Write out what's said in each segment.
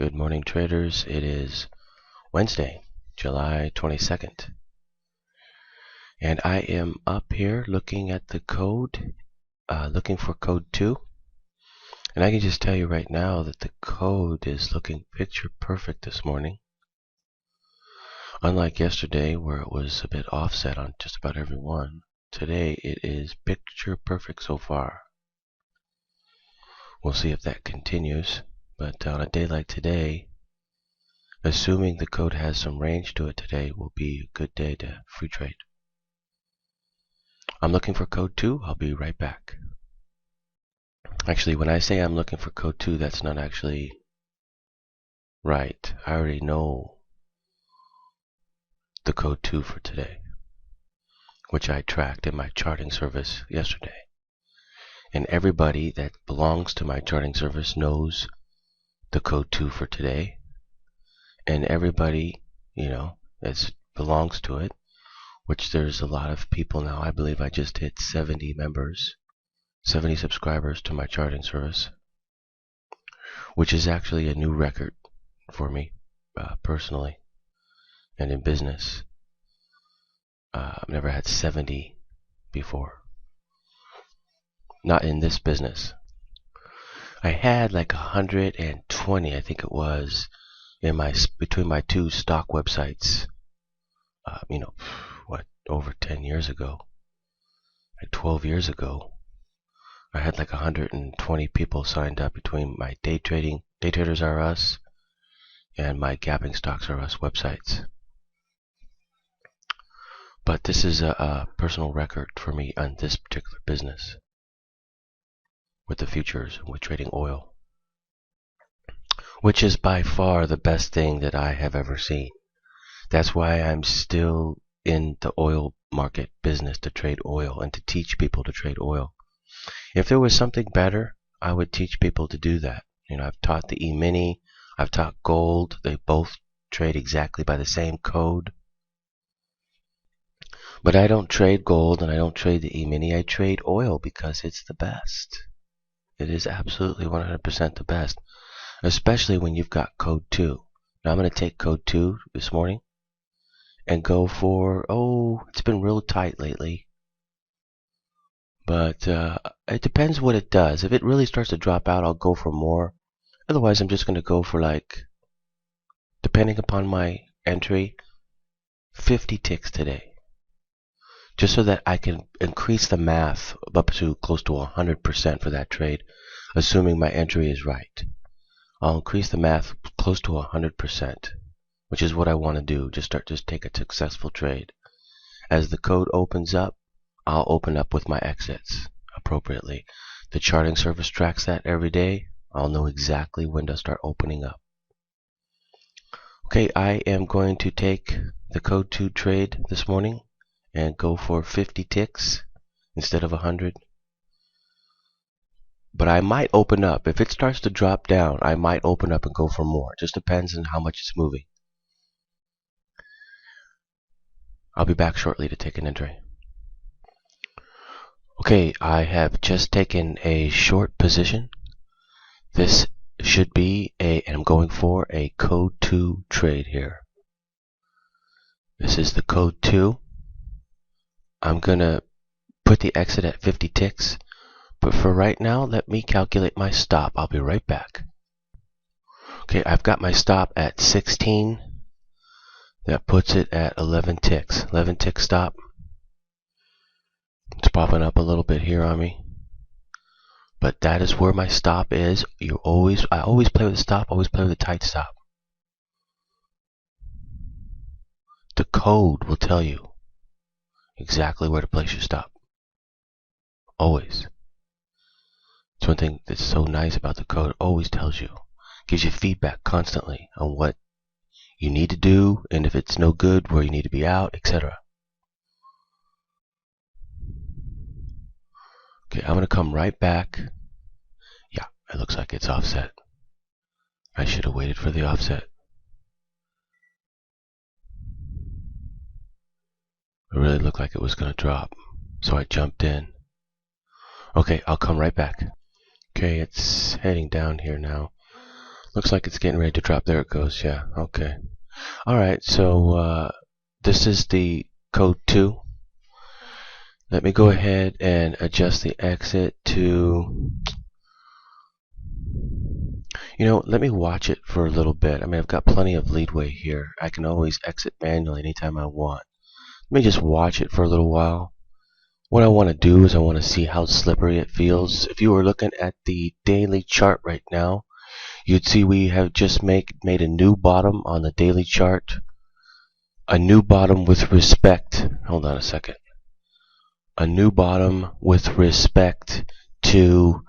Good morning, traders. It is Wednesday, July 22nd. And I am up here looking at the code, looking for code 2. And I can just tell you right now that the code is looking picture perfect this morning. Unlike yesterday, where it was a bit offset on just about every one, today it is picture perfect so far. We'll see if that continues. But on a day like today, assuming the code has some range to it today, will be a good day to free trade. I'm looking for code 2. I'll be right back. Actually, when I say I'm looking for code 2, that's not actually right. I already know the code 2 for today, which I tracked in my charting service yesterday. And everybody that belongs to my charting service knows the code 2 for today. And everybody, that belongs to it, which there's a lot of people now. I believe I just hit 70 members, 70 subscribers to my charting service, which is actually a new record for me personally and in business. I've never had 70 before. Not in this business. I had like 120, I think it was, in between my two stock websites. Over 10 years ago, like 12 years ago, I had like 120 people signed up between my Day Traders R Us, and my Gapping Stocks R Us websites. But this is a personal record for me on this particular business with the futures, with trading oil, which is by far the best thing that I have ever seen. That's why I'm still in the oil market business, to trade oil and to teach people to trade oil. If there was something better, I would teach people to do that. I've taught the E-mini, I've taught gold. They both trade exactly by the same code. But I don't trade gold and I don't trade the E-mini. I trade oil because it's the best. It is absolutely 100% the best, especially when you've got code 2. Now I'm going to take code 2 this morning and go for, it's been real tight lately. But it depends what it does. If it really starts to drop out, I'll go for more. Otherwise, I'm just going to go for, depending upon my entry, 50 ticks today. Just so that I can increase the math up to close to 100% for that trade, assuming my entry is right. I'll increase the math close to 100%, which is what I want to do. Just take a successful trade. As the code opens up, I'll open up with my exits appropriately. The charting service tracks that every day. I'll know exactly when to start opening up. Okay, I am going to take the code 2 trade this morning and go for 50 ticks instead of 100. But I might open up. If it starts to drop down, I might open up and go for more. It just depends on how much it's moving. I'll be back shortly to take an entry. Okay, I have just taken a short position. This should be and I'm going for a code 2 trade here. This is the code 2. I'm going to put the exit at 50 ticks. But for right now, let me calculate my stop. I'll be right back. Okay, I've got my stop at 16. That puts it at 11 ticks. 11 tick stop. It's popping up a little bit here on me. But that is where my stop is. I always play with the stop, always play with a tight stop. The code will tell you exactly where to place your stop. Always. It's one thing that's so nice about the code. It always tells you. Gives you feedback constantly on what you need to do, and if it's no good, where you need to be out, etc. Okay, I'm going to come right back. Yeah, it looks like it's offset. I should have waited for the offset. It really looked like it was going to drop, so I jumped in. Okay, I'll come right back. Okay, it's heading down here now. Looks like it's getting ready to drop. There it goes. Yeah. Okay. All right. So this is the code 2. Let me go ahead and adjust the exit to, let me watch it for a little bit. I mean, I've got plenty of leadway here. I can always exit manually anytime I want. Let me just watch it for a little while. What I want to do is I want to see how slippery it feels. If you were looking at the daily chart right now, you'd see we have just made a new bottom on the daily chart. A new bottom with respect. Hold on a second. A new bottom with respect to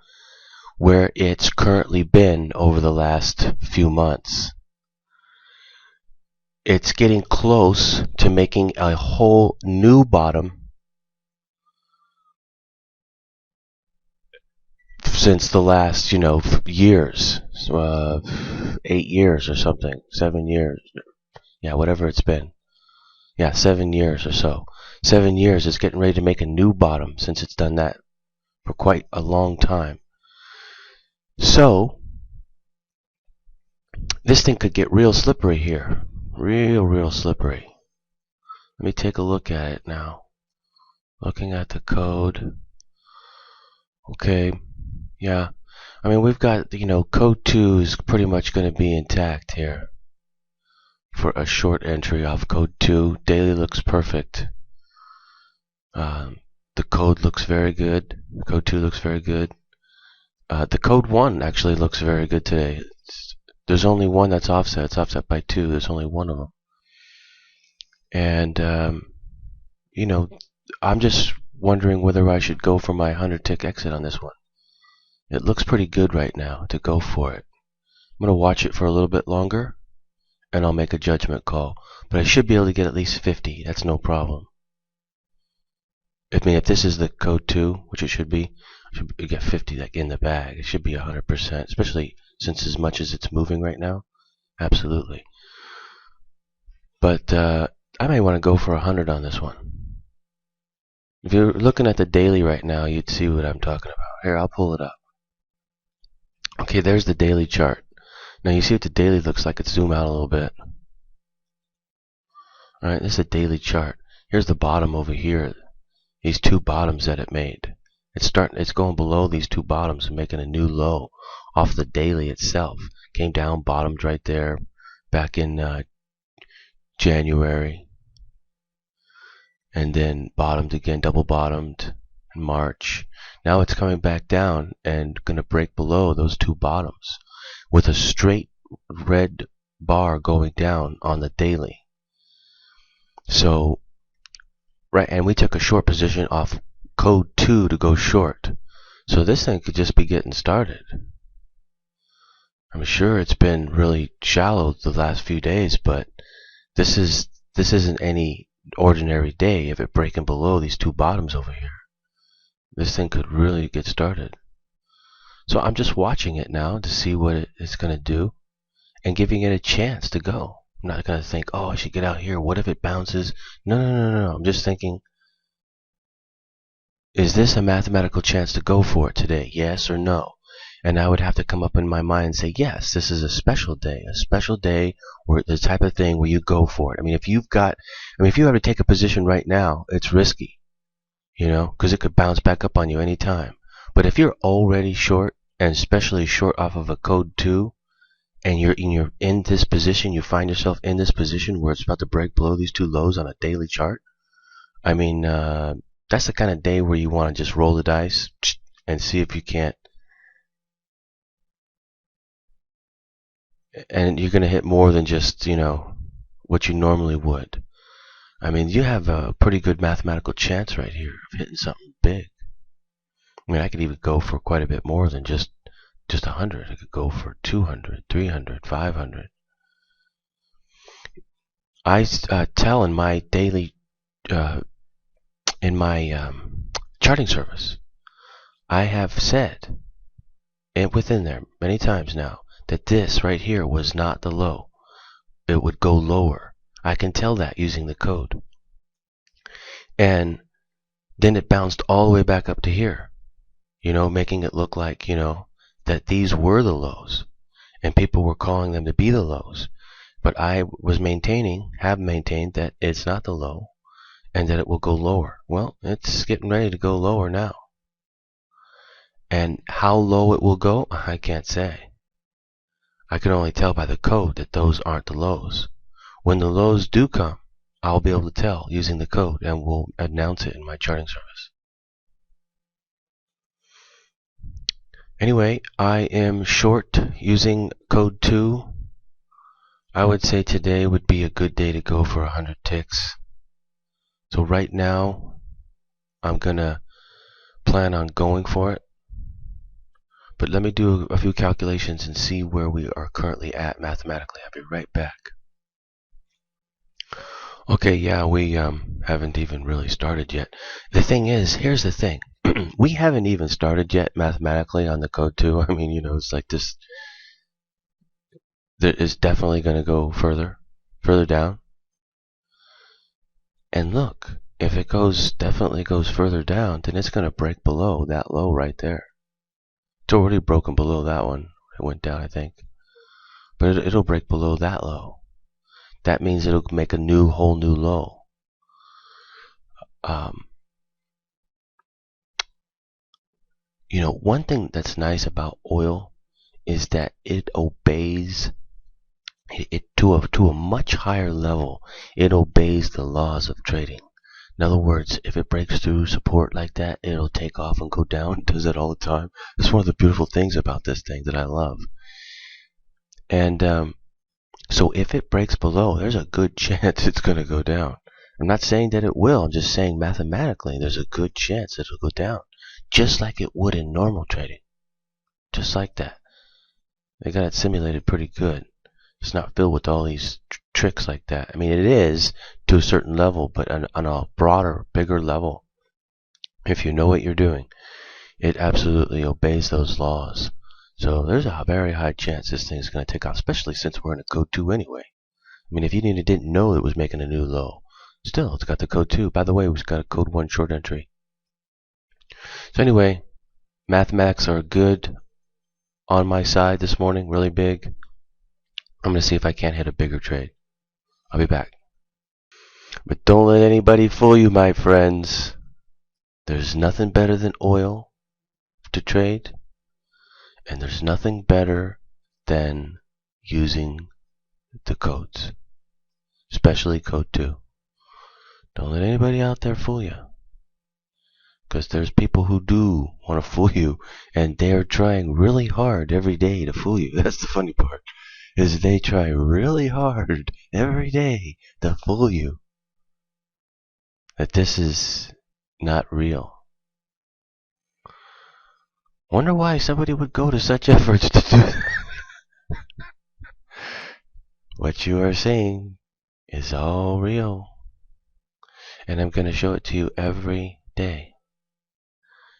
where it's currently been over the last few months. It's getting close to making a whole new bottom since the last, years, 8 years or something, 7 years, yeah, whatever it's been. Yeah, 7 years or so. 7 years, it's getting ready to make a new bottom since it's done that for quite a long time. So, this thing could get real slippery here. Real slippery. Let me take a look at it now. Looking at the code. Okay, yeah. I mean, we've got, code 2 is pretty much going to be intact here. For a short entry off code 2, daily looks perfect. The code looks very good. Code 2 looks very good. The code 1 actually looks very good today. There's only one that's offset. It's offset by 2. There's only one of them. And, I'm just wondering whether I should go for my 100 tick exit on this one. It looks pretty good right now to go for it. I'm going to watch it for a little bit longer, and I'll make a judgment call. But I should be able to get at least 50. That's no problem. I mean, if this is the code 2, which it should be, I should get 50 like in the bag. It should be 100%, especially since as much as it's moving right now. Absolutely. But I may want to go for 100 on this one. If you're looking at the daily right now, you'd see what I'm talking about. Here, I'll pull it up. Okay, there's the daily chart. Now you see what the daily looks like. Let's zoom out a little bit. Alright, this is a daily chart. Here's the bottom over here. These two bottoms that it made. It's going below these two bottoms and making a new low off the daily itself. Came down, bottomed right there back in January. And then bottomed again, double bottomed in March. Now it's coming back down and going to break below those two bottoms with a straight red bar going down on the daily. So, right, and we took a short position off code 2 to go short. So this thing could just be getting started. I'm sure it's been really shallow the last few days, but this isn't any ordinary day of it breaking below these two bottoms over here. This thing could really get started. So I'm just watching it now to see what it's going to do and giving it a chance to go. I'm not going to think, oh, I should get out here. What if it bounces? No. I'm just thinking, is this a mathematical chance to go for it today? Yes or no? And I would have to come up in my mind and say, yes, this is a special day where the type of thing where you go for it. I mean, if you have to take a position right now, it's risky, because it could bounce back up on you anytime. But if you're already short, and especially short off of a code 2, and you're in this position, you find yourself in this position where it's about to break below these two lows on a daily chart, I mean, that's the kind of day where you want to just roll the dice and see if you can't. And you're going to hit more than just, what you normally would. I mean, you have a pretty good mathematical chance right here of hitting something big. I mean, I could even go for quite a bit more than just 100. I could go for 200, 300, 500. I tell in my daily, in my charting service, I have said, and within there many times now, that this right here was not the low. It would go lower. I can tell that using the code. And then it bounced all the way back up to here, making it look like, that these were the lows. and people were calling them to be the lows. But I have maintained that it's not the low, and that it will go lower. Well, it's getting ready to go lower now. And how low it will go, I can't say. I can only tell by the code that those aren't the lows. When the lows do come, I'll be able to tell using the code, and we'll announce it in my charting service. Anyway, I am short using code 2. I would say today would be a good day to go for 100 ticks. So right now, I'm going to plan on going for it. But let me do a few calculations and see where we are currently at mathematically. I'll be right back. Okay, yeah, we haven't even really started yet. The thing is, here's the thing. We haven't even started yet mathematically on the code 2. I mean, it's like this. That is definitely going to go further down. And look, if it definitely goes further down, then it's going to break below that low right there. It's already broken below that one. It went down, I think. But it'll break below that low. That means it'll make a whole new low. One thing that's nice about oil is that it obeys it to a much higher level. It obeys the laws of trading. In other words, if it breaks through support like that, it'll take off and go down. It does that all the time. That's one of the beautiful things about this thing that I love. And so if it breaks below, there's a good chance it's going to go down. I'm not saying that it will. I'm just saying mathematically there's a good chance it'll go down. Just like it would in normal trading. Just like that. They got it simulated pretty good. It's not filled with all these tricks like that. I mean, it is to a certain level, but on a broader, bigger level, if you know what you're doing, it absolutely obeys those laws. So there's a very high chance this thing is going to take off, especially since we're in a code 2 anyway. I mean, if you didn't know it was making a new low, still, it's got the code 2. By the way, we've got a code 1 short entry. So anyway, mathematics are good on my side this morning, really big. I'm going to see if I can't hit a bigger trade. I'll be back. But don't let anybody fool you, my friends. There's nothing better than oil to trade. And there's nothing better than using the codes. Especially code 2. Don't let anybody out there fool you. Because there's people who do want to fool you. And they're trying really hard every day to fool you. That's the funny part. Is they try really hard every day to fool you that this is not real. Wonder why somebody would go to such efforts to do that. What you are seeing is all real. And I'm going to show it to you every day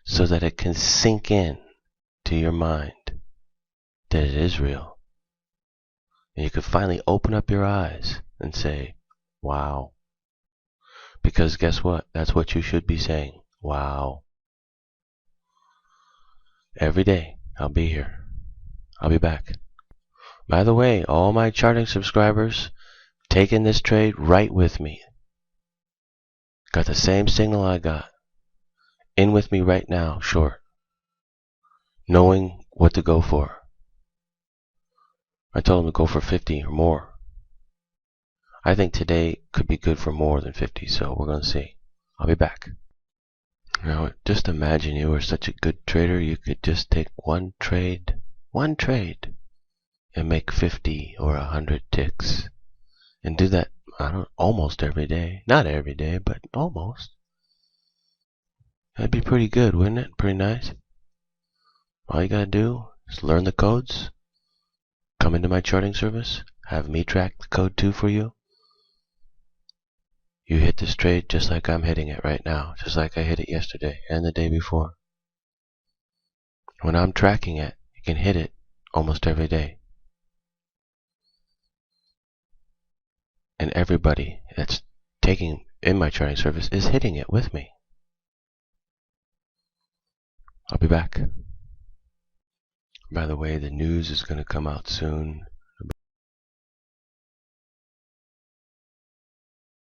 so that it can sink in to your mind that it is real. And you can finally open up your eyes and say, wow. Because guess what? That's what you should be saying. Wow. Every day, I'll be here. I'll be back. By the way, all my charting subscribers taking this trade right with me. Got the same signal I got. In with me right now, short. Knowing what to go for. I told them to go for 50 or more. I think today could be good for more than 50, so we're going to see. I'll be back. Now, just imagine you were such a good trader, you could just take one trade, and make 50 or 100 ticks. And do that, almost every day. Not every day, but almost. That'd be pretty good, wouldn't it? Pretty nice. All you gotta do is learn the codes, come into my charting service, have me track the code 2 for you. You hit this trade just like I'm hitting it right now, just like I hit it yesterday and the day before. When I'm tracking it, you can hit it almost every day. And everybody that's taking in my charting service is hitting it with me. I'll be back. By the way, the news is going to come out soon.